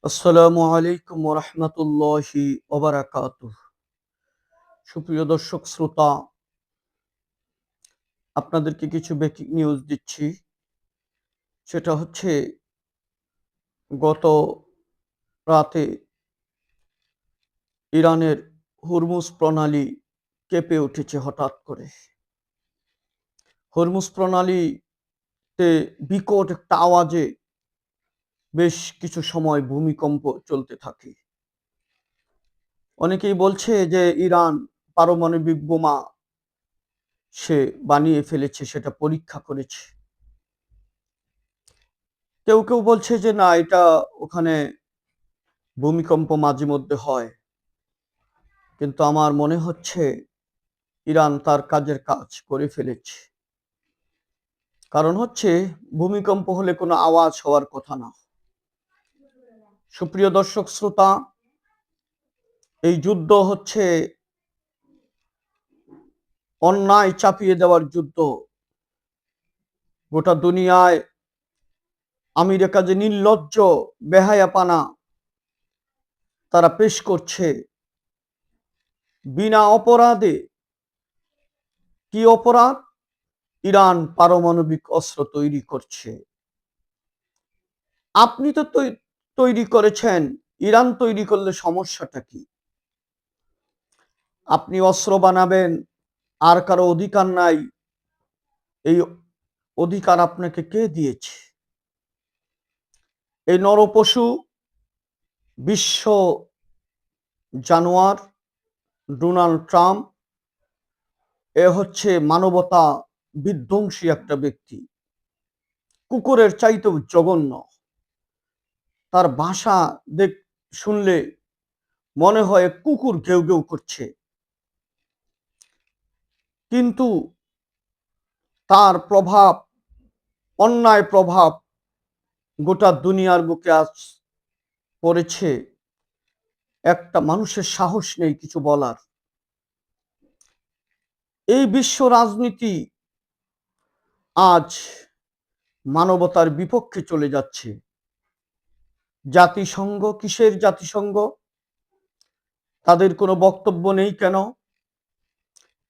আসসালামু আলাইকুম ওরহমতুল্লাহি ওবারাকাতুহ। সুপ্রিয় দর্শক শ্রোতা, আপনাদেরকে কিছু ব্রেকিং নিউজ দিচ্ছি। সেটা হচ্ছে, গত রাতে ইরানের হরমুজ প্রণালী কেঁপে উঠেছে হঠাৎ করে। হরমুজ প্রণালীতে বিকট একটা আওয়াজে বেশ কিছু সময় ভূমিকম্প চলতে থাকে। অনেকেই বলছে যে ইরান পারমাণবিক বোমা সে বানিয়ে ফেলেছে, সেটা পরীক্ষা করেছে। কেউ কেউ বলছে যে না, এটা ওখানে ভূমিকম্প মাঝে মধ্যে হয়। কিন্তু আমার মনে হচ্ছে ইরান তার কাজের কাজ করে ফেলেছে। কারণ হচ্ছে, ভূমিকম্প হলে কোনো আওয়াজ হওয়ার কথা না। সুপ্রিয় দর্শক শ্রোতা, এই যুদ্ধ হচ্ছে অন্যায় চাপিয়ে দেওয়ার যুদ্ধ। গোটা দুনিয়ায় আমেরিকা যে নির্লজ্জ বেহায়াপানা তারা পেশ করছে, বিনা অপরাধে। কি অপরাধ? ইরান পারমাণবিক অস্ত্র তৈরি করছে। আপনি তো তৈরি করেছেন, ইরান তৈরি করলে সমস্যাটা কি? আপনি অস্ত্র বানাবেন, আর কারো অধিকার নাই। এই অধিকার আপনাকে কে দিয়েছে? এই নরপশু, বিশ্ব জানোয়ার ডোনাল্ড ট্রাম্প, এ হচ্ছে মানবতা বিধ্বংসী একটা ব্যক্তি। কুকুরের চাইতেও জঘন্য। তার ভাষা শুনলে মনে হয় কুকুর ঘেউ ঘেউ করছে। কিন্তু তার প্রভাব, অন্যায় প্রভাব গোটা দুনিয়ার বুকে আজ পড়েছে। একটা মানুষের সাহস নেই কিছু বলার। এই বিশ্ব রাজনীতি আজ মানবতার বিপক্ষে চলে যাচ্ছে। জাতিসংঘ, কিসের জাতিসংঘ? তাদের কোনো বক্তব্য নেই কেন?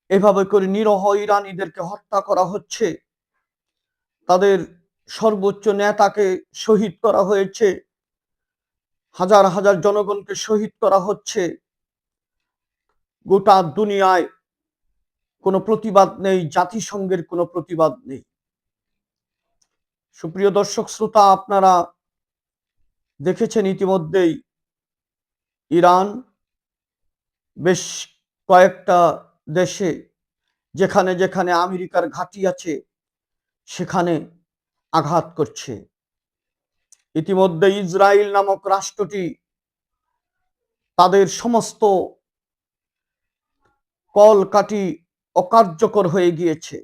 এভাবে করে নিরহ ইরানিদেরকে হত্যা করা হচ্ছে। তাদের সর্বোচ্চ নেতাকে শহীদ করা হয়েছে, হাজার হাজার জনগণকে শহীদ করা হচ্ছে। গোটা দুনিয়ায় কোনো প্রতিবাদ নেই, জাতিসংঘের কোনো প্রতিবাদ নেই। সুপ্রিয় দর্শক শ্রোতা, আপনারা দেখেছেন ইতিমধ্যেই ইরান বেশ কয়েকটা দেশে, যেখানে যেখানে আমেরিকার ঘাঁটি আছে, সেখানে আঘাত করছে। ইতিমধ্যে ইসরায়েল নামক রাষ্ট্রটি তাদের সমস্ত কলকাঠি অকার্যকর হয়ে গিয়েছে।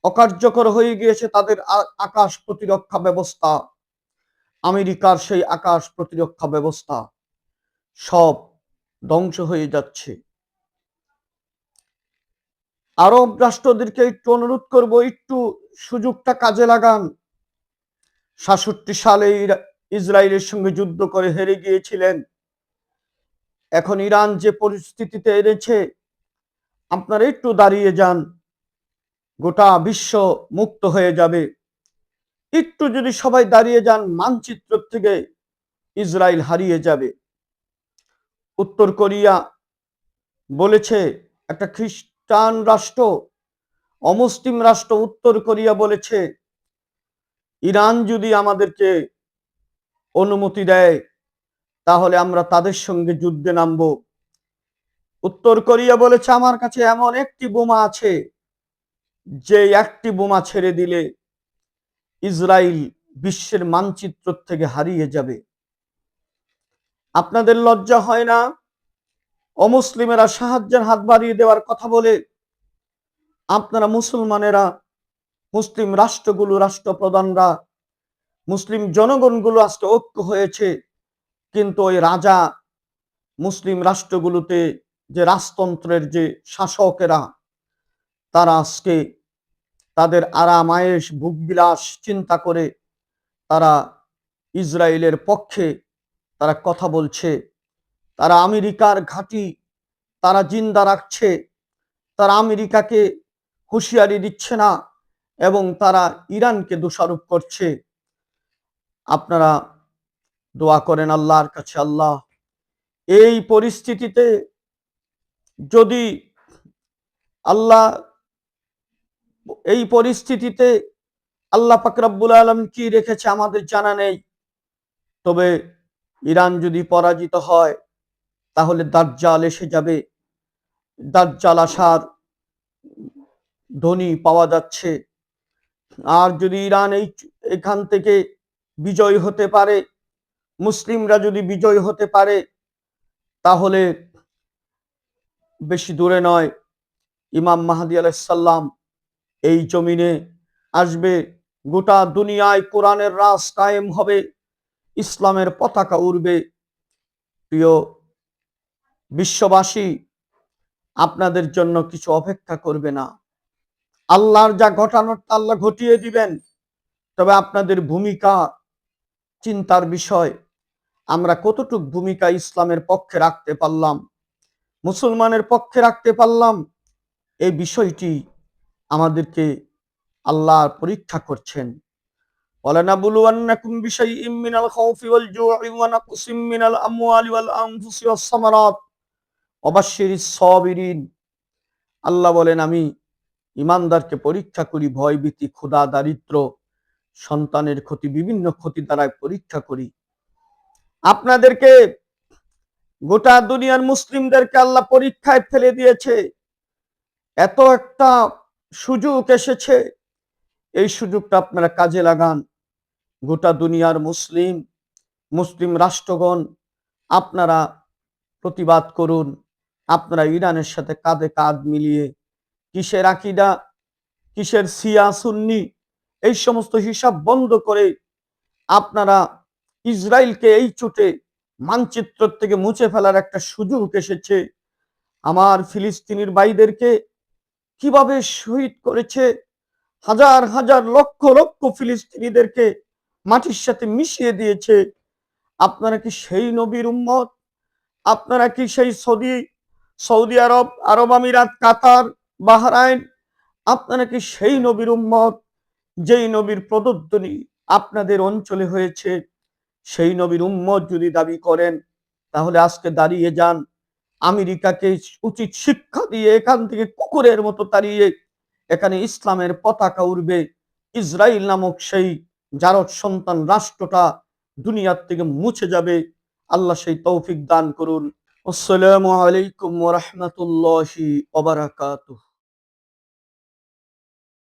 অকার্যকর হয়ে গিয়েছে তাদের আকাশ প্রতিরক্ষা ব্যবস্থা। আমেরিকার সেই আকাশ প্রতিরক্ষা ব্যবস্থা সব ধ্বংস হয়ে যাচ্ছে। আরব রাষ্ট্রদেরকে একটু অনুরোধ করব, একটু সুযোগটা কাজে লাগান। ৬৭ সালে ইসরায়েলের সঙ্গে যুদ্ধ করে হেরে গিয়েছিলেন। এখন ইরান যে পরিস্থিতিতে এনেছে, আপনারা একটু দাঁড়িয়ে যান, গোটা বিশ্ব মুক্ত হয়ে যাবে। একটু যদি সবাই দাঁড়িয়ে যান, মানচিত্র থেকে ইসরায়েল হারিয়ে যাবে। উত্তর কোরিয়া বলেছে, একটা খ্রিস্টান রাষ্ট্র, অমুসলিম রাষ্ট্র উত্তর কোরিয়া বলেছে, ইরান যদি আমাদেরকে অনুমতি দেয় তাহলে আমরা তাদের সঙ্গে যুদ্ধে নামব। উত্তর কোরিয়া বলেছে, আমার কাছে এমন একটি বোমা আছে, যে একটি বোমা ছেড়ে দিলে ইসরায়েল বিশ্বের মানচিত্র থেকে হারিয়ে যাবে। আপনাদের লজ্জা হয় না? অমুসলিমেরা সাহায্যের হাত বাড়িয়ে দেওয়ার কথা বলে আপনারা মুসলমানেরা, মুসলিম রাষ্ট্রগুলো, রাষ্ট্রপ্রধানরা, মুসলিম জনগণগুলো আজকে ঐক্য হয়েছে, কিন্তু ওই রাজা মুসলিম রাষ্ট্রগুলোতে যে রাজতন্ত্রের যে শাসকেরা, তারা আজকে তাদের আরাম আয়েশ ভোগবিলাস চিন্তা করে তারা ইসরায়েলের পক্ষে তারা কথা বলছে, তারা আমেরিকার ঘাঁটি তারা জিন্দা রাখছে, তারা আমেরিকাকে হুঁশিয়ারি দিচ্ছে না এবং তারা ইরানকে দোষারোপ করছে। আপনারা দোয়া করেন আল্লাহর কাছে, আল্লাহ এই পরিস্থিতিতে যদি আল্লাহ এই পরিস্থিতিতে আল্লাহ পাক রব্বুল আলামিন কি রেখেছে আমাদের জানা নেই, তবে ইরান যদি পরাজিত হয় তাহলে দাজ্জাল এসে যাবে। দাজ্জাল আসার ধ্বনি পাওয়া যাচ্ছে। আর যদি ইরান এখান থেকে বিজয় হতে পারে, মুসলিমরা যদি বিজয় হতে পারে, তাহলে বেশি দূরে নয়, ইমাম মাহদী আলাইহিস সালাম এই জমিনে আসবে। গোটা দুনিয়ায় কোরআনের রাজ কায়েম হবে, ইসলামের পতাকা উড়বে। প্রিয় বিশ্ববাসী, আপনাদের জন্য কিছু অপেক্ষা করবে না। আল্লাহর যা ঘটানোর তা আল্লাহ ঘটিয়ে দিবেন। তবে আপনাদের ভূমিকা চিন্তার বিষয়, আমরা কতটুক ভূমিকা ইসলামের পক্ষে রাখতে পারলাম, মুসলমানের পক্ষে রাখতে পারলাম, এই বিষয়টি আমাদেরকে আল্লাহ পরীক্ষা করছেন। ওয়ালানাবলুওয়ান্নাকুম বিশাইইম মিনাল খাউফি ওয়াল জু'i ওয়া নাকসিম মিনাল আমওয়ালি ওয়াল আনফুসি ওয়াস সামারাত ওয়া বাশশিরিস সাবিরিন। আল্লাহ বলেন, আমি ইমানদারকে পরীক্ষা করি ভয়ভীতি, ক্ষুধা, দারিদ্র, সন্তানের ক্ষতি, বিভিন্ন ক্ষতি দ্বারা পরীক্ষা করি। আপনাদেরকে, গোটা দুনিয়ার মুসলিমদেরকে আল্লাহ পরীক্ষায় ফেলে দিয়েছে। এত একটা সুযোগ এসেছে, এই সুযোগটা আপনারা কাজে লাগান। গোটা দুনিয়ার মুসলিম রাষ্ট্রগণ আপনারা প্রতিবাদ করুন। আপনারা ইরানের সাথে কাঁধে কাঁধ মিলিয়ে কিসের আকীদা, কিসের শিয়া সুন্নি, এই সমস্ত হিসাব বন্ধ করে আপনারা ইসরায়েলকে এই চোটে মানচিত্র থেকে মুছে ফেলার একটা সুযোগ এসেছে। আমার ফিলিস্তিনির ভাইদেরকে কিভাবে শহীদ করেছে, হাজার হাজার লক্ষ লক্ষ ফিলিস্তিনিদেরকে মাটির সাথে মিশিয়ে দিয়েছে। আপনারা কি সেই নবীর উম্মত? আপনারা কি সেই সৌদি আরব, আরব আমিরাত, কাতার, বাহরাইন, আপনারা কি সেই নবীর উম্মত যেই নবীর প্রদত্তনি আপনাদের অঞ্চলে হয়েছে? সেই নবীর উম্মত যদি দাবি করেন, তাহলে আজকে দাঁড়িয়ে যান, আমেরিকাকে উচিত শিক্ষা দিয়ে এখান থেকে কুকুরের মতো তাড়িয়ে এখানে ইসলামের পতাকা উড়বে। ইসরায়েল নামক সেই জারজ সন্তান রাষ্ট্রটা দুনিয়ার থেকে মুছে যাবে। আল্লাহ সেই তৌফিক দান করুন। আসসালামু আলাইকুম ওয়া রাহমাতুল্লাহি ওয়া বারাকাতুহু।